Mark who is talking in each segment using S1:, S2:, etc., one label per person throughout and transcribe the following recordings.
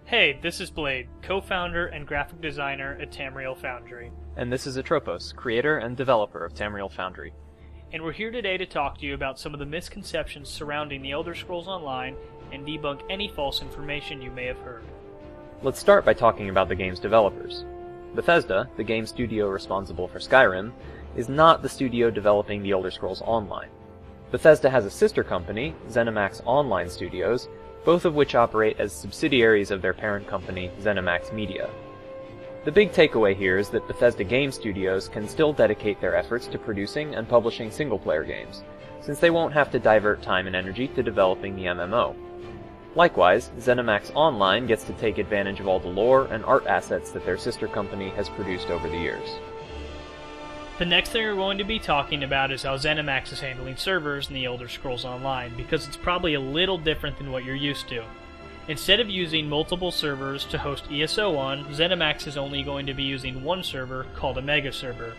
S1: Hey, this is Blade, co-founder and graphic designer at Tamriel Foundry.
S2: And this is Atropos, creator and developer of Tamriel Foundry.
S1: And we're here today to talk to you about some of the misconceptions surrounding the Elder Scrolls Online and debunk any false information you may have heard.
S2: Let's start by talking about the game's developers. Bethesda, the game studio responsible for Skyrim, is not the studio developing the Elder Scrolls Online. Bethesda has a sister company, ZeniMax Online Studios, both of which operate as subsidiaries of their parent company, ZeniMax Media. The big takeaway here is that Bethesda game studios can still dedicate their efforts to producing and publishing single-player games, since they won't have to divert time and energy to developing the MMO. Likewise, ZeniMax Online gets to take advantage of all the lore and art assets that their sister company has produced over the years.
S1: The next thing we're going to be talking about is how ZeniMax is handling servers in the Elder Scrolls Online, because it's probably a little different than what you're used to. Instead of using multiple servers to host ESO on, ZeniMax is only going to be using one server called a mega server.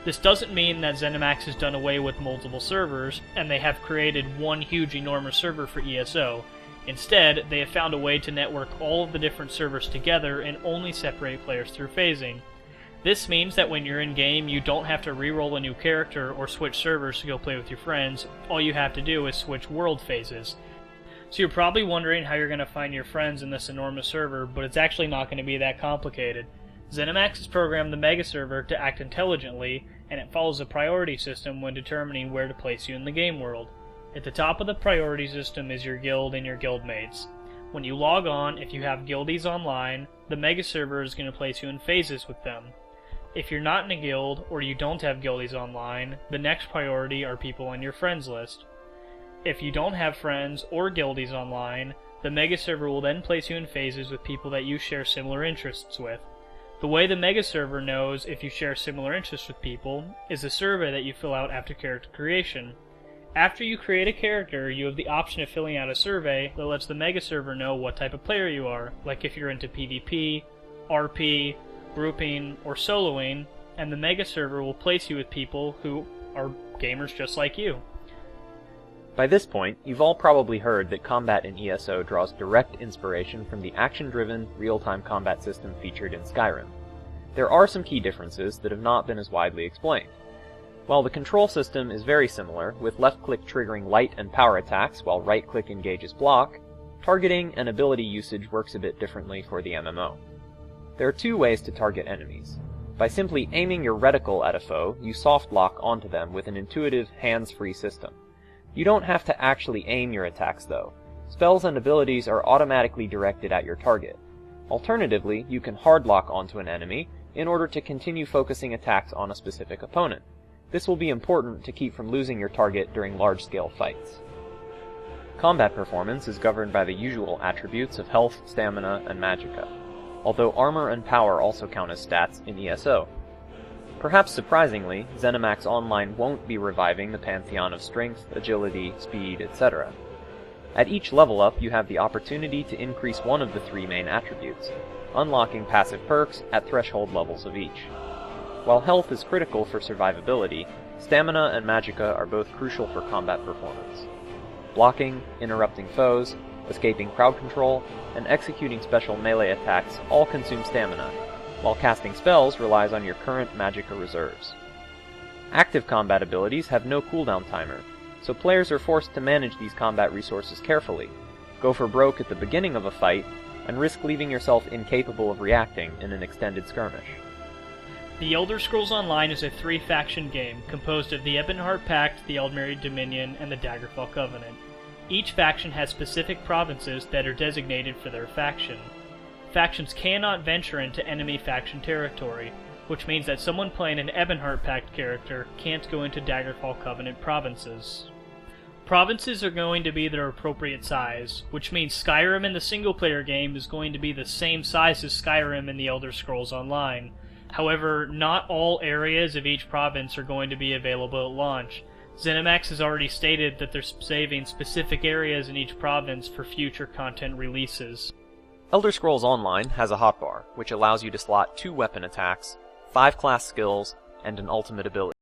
S1: This doesn't mean that ZeniMax has done away with multiple servers, and they have created one huge enormous server for ESO. Instead, they have found a way to network all of the different servers together and only separate players through phasing. This means that when you're in-game, you don't have to re-roll a new character or switch servers to go play with your friends. All you have to do is switch world phases. So you're probably wondering how you're going to find your friends in this enormous server, but it's actually not going to be that complicated. ZeniMax has programmed the mega server to act intelligently, and it follows a priority system when determining where to place you in the game world. At the top of the priority system is your guild and your guildmates. When you log on, if you have guildies online, the mega server is going to place you in phases with them. If you're not in a guild, or you don't have guildies online, the next priority are people on your friends list. If you don't have friends or guildies online, the mega server will then place you in phases with people that you share similar interests with. The way the mega server knows if you share similar interests with people is a survey that you fill out after character creation. After you create a character, you have the option of filling out a survey that lets the mega server know what type of player you are, like if you're into PvP, RP, grouping, or soloing, and the mega server will place you with people who are gamers just like you.
S2: By this point, you've all probably heard that combat in ESO draws direct inspiration from the action-driven, real-time combat system featured in Skyrim. There are some key differences that have not been as widely explained. While the control system is very similar, with left-click triggering light and power attacks while right-click engages block, targeting and ability usage works a bit differently for the MMO. There are two ways to target enemies. By simply aiming your reticle at a foe, you soft-lock onto them with an intuitive, hands-free system. You don't have to actually aim your attacks, though. Spells and abilities are automatically directed at your target. Alternatively, you can hard-lock onto an enemy in order to continue focusing attacks on a specific opponent. This will be important to keep from losing your target during large-scale fights. Combat performance is governed by the usual attributes of health, stamina, and magicka, although armor and power also count as stats in ESO. Perhaps surprisingly, ZeniMax Online won't be reviving the pantheon of strength, agility, speed, etc. At each level up, you have the opportunity to increase one of the three main attributes, unlocking passive perks at threshold levels of each. While health is critical for survivability, stamina and magicka are both crucial for combat performance. Blocking, interrupting foes, escaping crowd control, and executing special melee attacks all consume stamina, while casting spells relies on your current magicka reserves. Active combat abilities have no cooldown timer, so players are forced to manage these combat resources carefully, go for broke at the beginning of a fight, and risk leaving yourself incapable of reacting in an extended skirmish.
S1: The Elder Scrolls Online is a three-faction game composed of the Ebonheart Pact, the Aldmeri Dominion, and the Daggerfall Covenant. Each faction has specific provinces that are designated for their faction. Factions cannot venture into enemy faction territory, which means that someone playing an Ebonheart Pact character can't go into Daggerfall Covenant provinces. Provinces are going to be their appropriate size, which means Skyrim in the single-player game is going to be the same size as Skyrim in the Elder Scrolls Online. However, not all areas of each province are going to be available at launch. ZeniMax has already stated that they're saving specific areas in each province for future content releases.
S2: Elder Scrolls Online has a hotbar, which allows you to slot 2 weapon attacks, 5 class skills, and an ultimate ability.